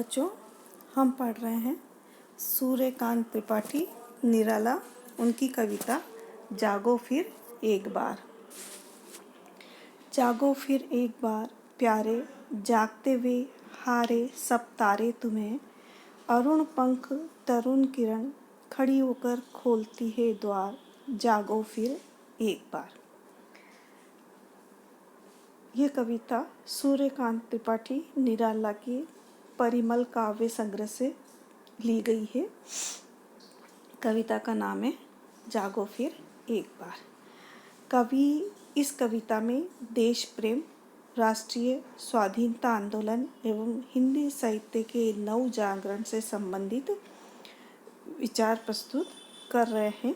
बच्चों, हम पढ़ रहे हैं सूर्यकांत त्रिपाठी निराला, उनकी कविता जागो फिर एक बार। जागो फिर एक बार प्यारे, जागते वे हारे सब तारे तुम्हें। अरुण पंख तरुण किरण खड़ी होकर खोलती है द्वार, जागो फिर एक बार। ये कविता सूर्यकांत त्रिपाठी निराला की परिमल काव्य संग्रह से ली गई है। कविता का नाम है जागो फिर एक बार। कवि इस कविता में देश प्रेम, राष्ट्रीय स्वाधीनता आंदोलन एवं हिंदी साहित्य के नव जागरण से संबंधित विचार प्रस्तुत कर रहे हैं।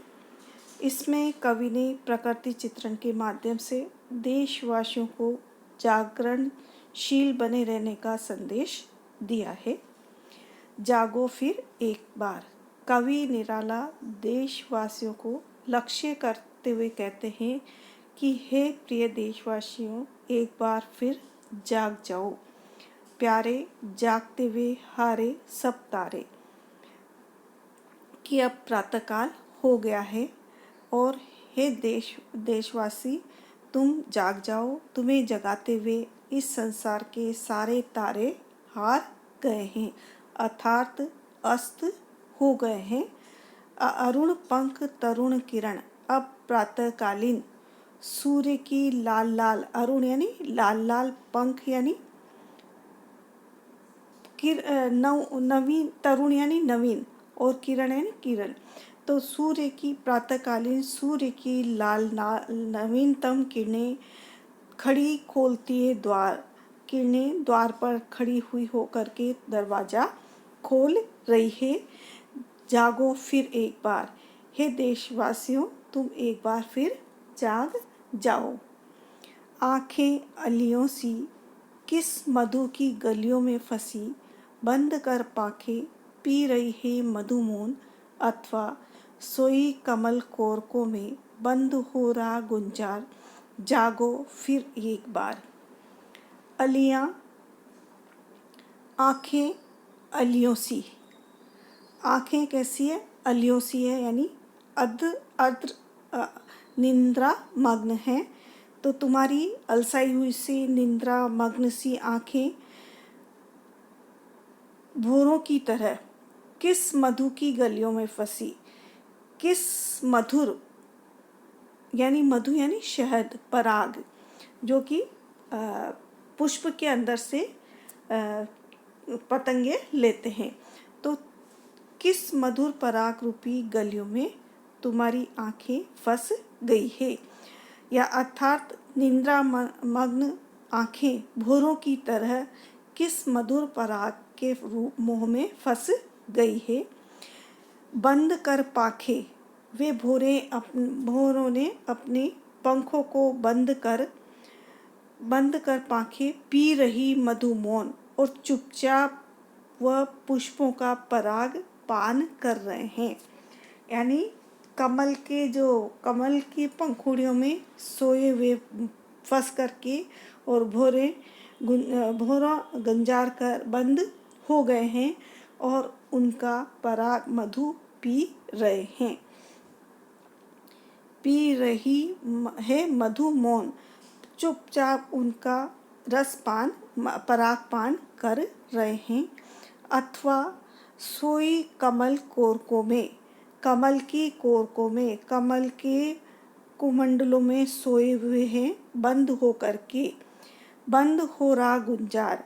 इसमें कवि ने प्रकृति चित्रण के माध्यम से देशवासियों को जागरणशील बने रहने का संदेश दिया है। जागो फिर एक बार। कवि निराला देशवासियों को लक्ष्य करते हुए कहते हैं कि हे प्रिय देशवासियों, एक बार फिर जाग जाओ प्यारे, जागते हुए हारे सब तारे। कि अब प्रातःकाल हो गया है और हे देशवासी, तुम जाग जाओ। तुम्हें जगाते हुए इस संसार के सारे तारे हार गए हैं, अर्थात अस्त हो गए हैं। अरुण पंख तरुण किरण, अब प्रातःकालीन सूर्य की लाल लाल, अरुण यानी लाल लाल, पंख यानी नवीन, तरुण यानी नवीन और किरण यानी किरण। तो सूर्य की प्रातःकालीन सूर्य की लाल नवीनतम किरणें खड़ी खोलती है द्वार। किरणें द्वार पर खड़ी हुई होकर के दरवाजा खोल रही है। जागो फिर एक बार, हे देशवासियों, तुम एक बार फिर जाग जाओ। आंखें अलियों सी किस मधु की गलियों में फंसी, बंद कर पाखे पी रही है मधुमोन, अथवा सोई कमल कोरकों में बंद हो रहा गुंजार, जागो फिर एक बार। अलियां, आंखें अलियों सी। आंखें कैसी है? अलियों सी है, यानी अर्ध निंद्रा मग्न है। तो तुम्हारी अलसाई हुई सी निंद्रा मग्न सी आंखें भोरों की तरह किस मधु की गलियों में फंसी। किस मधुर यानी मधु यानी शहद, पराग, जो कि पुष्प के अंदर से पतंगे लेते हैं। तो किस मधुर पराग रूपी गलियों में तुम्हारी आंखें फंस गई है, या अर्थात निंद्रा मग्न आंखें भोरों की तरह किस मधुर पराग के मोह में फंस गई है। बंद कर पाखे, वे भोरों ने अपने पंखों को बंद कर पाखे पी रही मधुमौन, और चुपचाप वह पुष्पों का पराग पान कर रहे हैं। यानी कमल की पंखुड़ियों में सोए हुए फंस करके और भोरा गंजार कर बंद हो गए हैं और उनका पराग मधु पी रहे हैं। पी रही है मधु मौन, चुपचाप उनका रसपान पराग पान कर रहे हैं। अथवा सोई कमल कोरकों में, कमल की कोरकों में, कमल के कुमंडलों में सोए हुए हैं, बंद हो करके, बंद हो रहा गुंजार,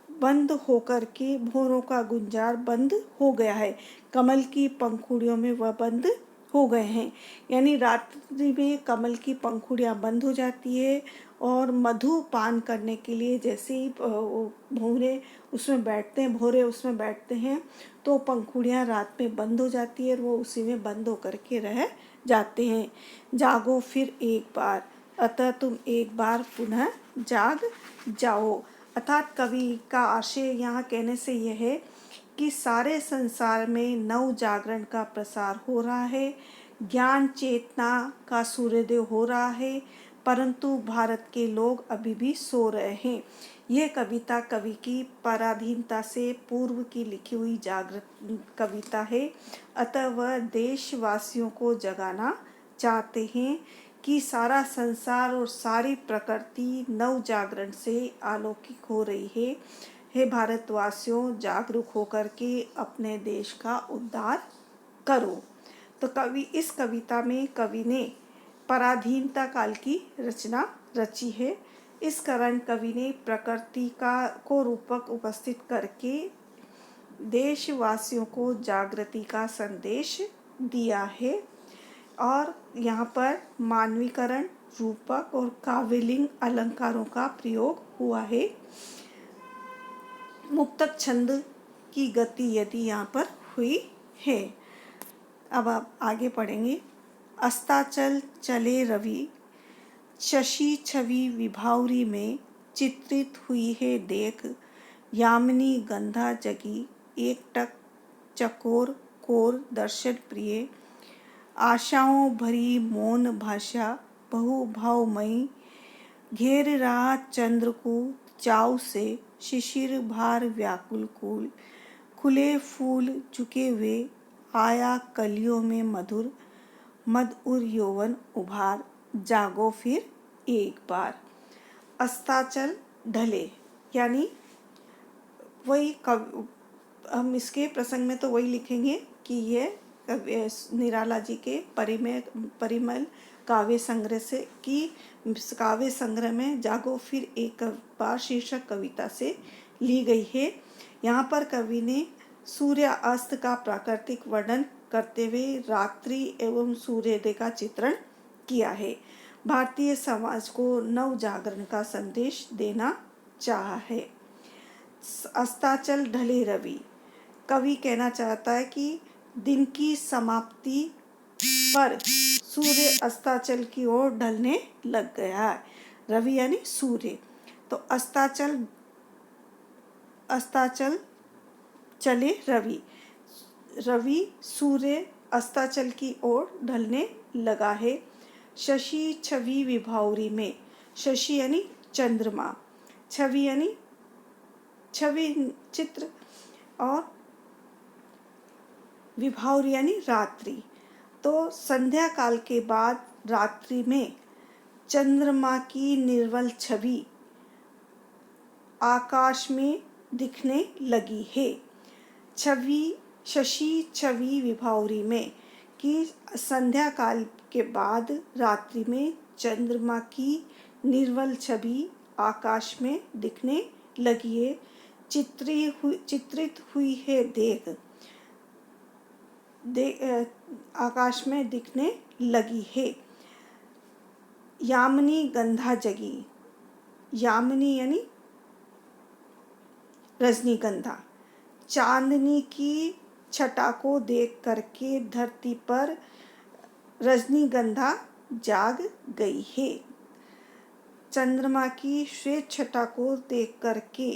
बंद होकर के भोरों का गुंजार बंद हो गया है। कमल की पंखुड़ियों में वह बंद हो गए हैं, यानी रात्रि में कमल की पंखुड़ियां बंद हो जाती है और मधु पान करने के लिए जैसे ही भोरे उसमें बैठते हैं तो पंखुड़ियां रात में बंद हो जाती है और वो उसी में बंद होकर के रह जाते हैं। जागो फिर एक बार, अतः तुम एक बार पुनः जाग जाओ। अर्थात कवि का आशय यहाँ कहने से यह है कि सारे संसार में नव जागरण का प्रसार हो रहा है, ज्ञान चेतना का सूर्योदय हो रहा है, परंतु भारत के लोग अभी भी सो रहे हैं। ये कविता कवि की पराधीनता से पूर्व की लिखी हुई जागृत कविता है, अतः वह देशवासियों को जगाना चाहते हैं कि सारा संसार और सारी प्रकृति नव जागरण से अलौकिक हो रही है। हे भारतवासियों, जागरूक होकर के अपने देश का उद्धार करो। तो इस कविता में कवि ने पराधीनता काल की रचना रची है। इस कारण कवि ने प्रकृति को रूपक उपस्थित करके देशवासियों को जागृति का संदेश दिया है। और यहाँ पर मानवीकरण, रूपक और काव्यलिंग अलंकारों का प्रयोग हुआ है। मुक्तक छंद की गति यदि यहाँ पर हुई है। अब आप आगे पढ़ेंगे। अस्ताचल चले रवि, शशि छवि विभावरी में चित्रित हुई है देख, यामिनी गंधा जगी, एकटक चकोर कोर दर्शन प्रिय, आशाओं भरी मौन भाषा बहुभावमयी, घेर रहा चंद्र को चाव से, शिशिर भार व्याकुल कूल, खुले फूल झुके हुए, आया कलियों में मधुर, मधुर यौवन उभार, जागो फिर एक बार। अस्ताचल ढले, यानी वही हम इसके प्रसंग में तो वही लिखेंगे कि ये निराला जी के परिमल काव्य संग्रह से की काव्य संग्रह में जागो फिर एक बार शीर्षक कविता से ली गई है। यहाँ पर कवि ने सूर्य अस्त का प्राकृतिक वर्णन करते हुए रात्रि एवं सूर्योदय का चित्रण किया है। भारतीय समाज को नव जागरण का संदेश देना चाहा है। अस्ताचल ढले रवि, कवि कहना चाहता है कि दिन की समाप्ति पर सूर्य अस्ताचल की ओर ढलने लग गया है। रवि यानी सूर्य। तो अस्ताचल चले रवि, रवि सूर्य अस्ताचल की ओर ढलने लगा है। शशि छवि विभावरी में, शशि यानी चंद्रमा, छवि यानी छवि चित्र, और विभावरी यानी रात्रि। तो संध्या काल के बाद रात्रि में चंद्रमा की निर्मल छवि आकाश में दिखने लगी है। शशि छवि विभावरी में कि संध्या काल के बाद रात्रि में चंद्रमा की निर्मल छवि आकाश में दिखने लगी है। चित्रित हुई है आकाश में दिखने लगी है। यामिनी गंधा जगी, यामिनी यानी रजनीगंधा, चांदनी की छटा को देख करके धरती पर रजनीगंधा जाग गई है। चंद्रमा की श्वेत छटा को देख करके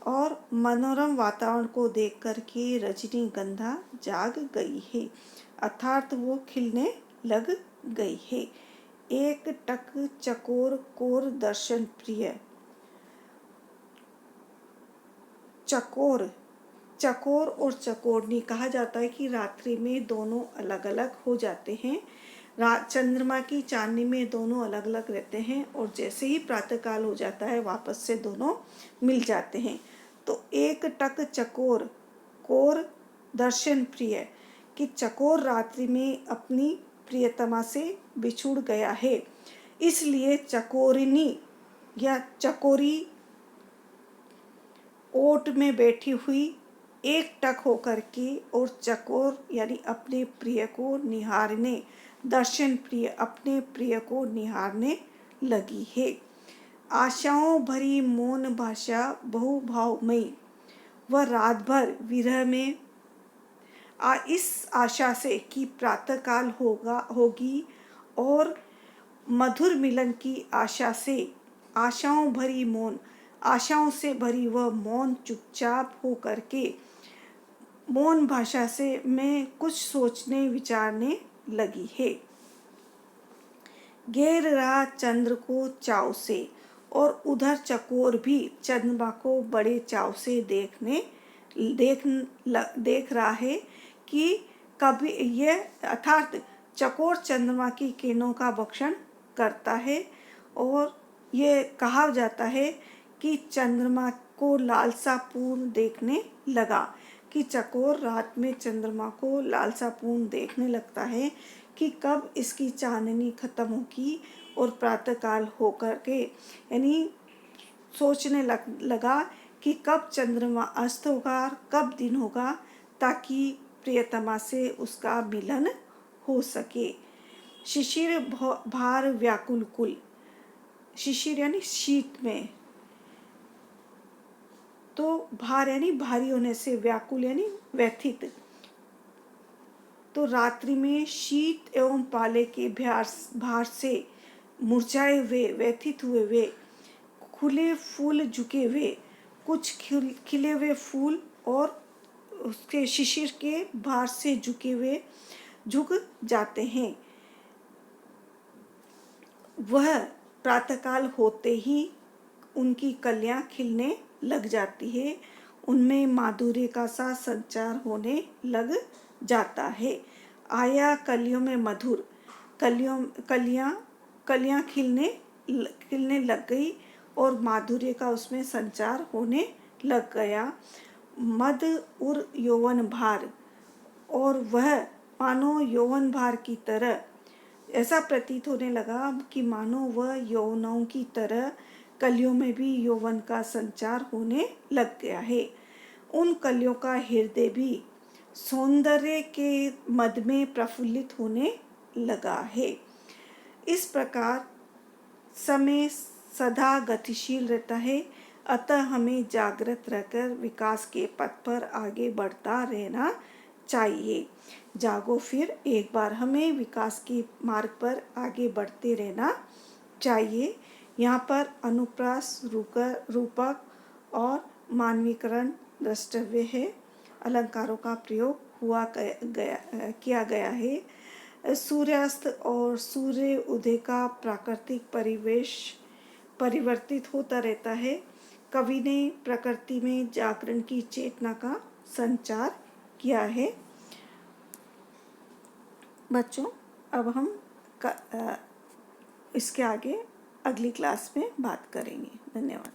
और मनोरम वातावरण को देख करके रजनीगंधा जाग गई है, अर्थात वो खिलने लग गई है। एक टक चकोर कोर दर्शन प्रिय, चकोर और चकोरनी कहा जाता है कि रात्रि में दोनों अलग अलग हो जाते हैं। चंद्रमा की चांदनी में दोनों अलग अलग रहते हैं और जैसे ही प्रातःकाल हो जाता है वापस से दोनों मिल जाते हैं। तो एक टक चकोर कोर दर्शन प्रिय, कि चकोर रात्रि में अपनी प्रियतमा से बिछुड़ गया है, इसलिए चकोरिनी या चकोरी ओट में बैठी हुई एक टक होकर के और चकोर यानी अपने प्रिय को निहारने, दर्शन प्रिय अपने प्रिय को निहारने लगी है। आशाओं भरी मौन भाषा बहुभावमयी, वह रात भर विरह में इस आशा से कि प्रातःकाल होगी और मधुर मिलन की आशा से, आशाओं भरी मौन, आशाओं से भरी वह मौन चुपचाप हो करके मौन भाषा से मैं कुछ सोचने विचारने लगी है। घेर रहा चंद्र को चाव से, और उधर चकोर भी चंद्रमा को बड़े चाव से देख रहा है कि कभी ये अर्थात चकोर चंद्रमा की किरणों का भक्षण करता है। और ये कहा जाता है कि चंद्रमा को लालसापूर्ण देखने लगा, कि चकोर रात में चंद्रमा को लालसापूर्ण देखने लगता है कि कब इसकी चांदनी खत्म होगी और प्रातःकाल होकर के, यानी सोचने लगा कि कब चंद्रमा अस्त होगा, कब दिन होगा, ताकि प्रियतमा से उसका मिलन हो सके। शिशिर भार व्याकुल कुल, शिशिर यानी शीत में, तो भार यानी भारी होने से, व्याकुल यानी व्यथित। तो रात्रि में शीत एवं पाले के भार से मुरझाए हुए, व्यथित हुए वे, खुले फूल झुके हुए, कुछ खिले हुए फूल और उसके शिशिर के भार से झुक जाते हैं। वह प्रातःकाल होते ही उनकी कलियां खिलने लग जाती है, उनमें माधुर्य का सा संचार होने लग जाता है। आया कलियों में मधुर, कलियां खिलने लग गई और माधुर्य का उसमें संचार होने लग गया। मद उर यौवन भार, और वह मानो यौवन भार की तरह, ऐसा प्रतीत होने लगा कि मानो वह यौवनों की तरह कलियों में भी यौवन का संचार होने लग गया है। उन कलियों का हृदय भी सौंदर्य के मद में प्रफुल्लित होने लगा है। इस प्रकार समय सदा गतिशील रहता है, अतः हमें जागृत रहकर विकास के पथ पर आगे बढ़ता रहना चाहिए। जागो, फिर एक बार हमें विकास के मार्ग पर आगे बढ़ते रहना चाहिए। यहाँ पर अनुप्रास, रूपक और मानवीकरण द्रष्टव्य है। अलंकारों का प्रयोग किया गया है। सूर्यास्त और सूर्य उदय का प्राकृतिक परिवेश परिवर्तित होता रहता है। कवि ने प्रकृति में जागरण की चेतना का संचार किया है। बच्चों, अब हम इसके आगे अगली क्लास में बात करेंगे। धन्यवाद।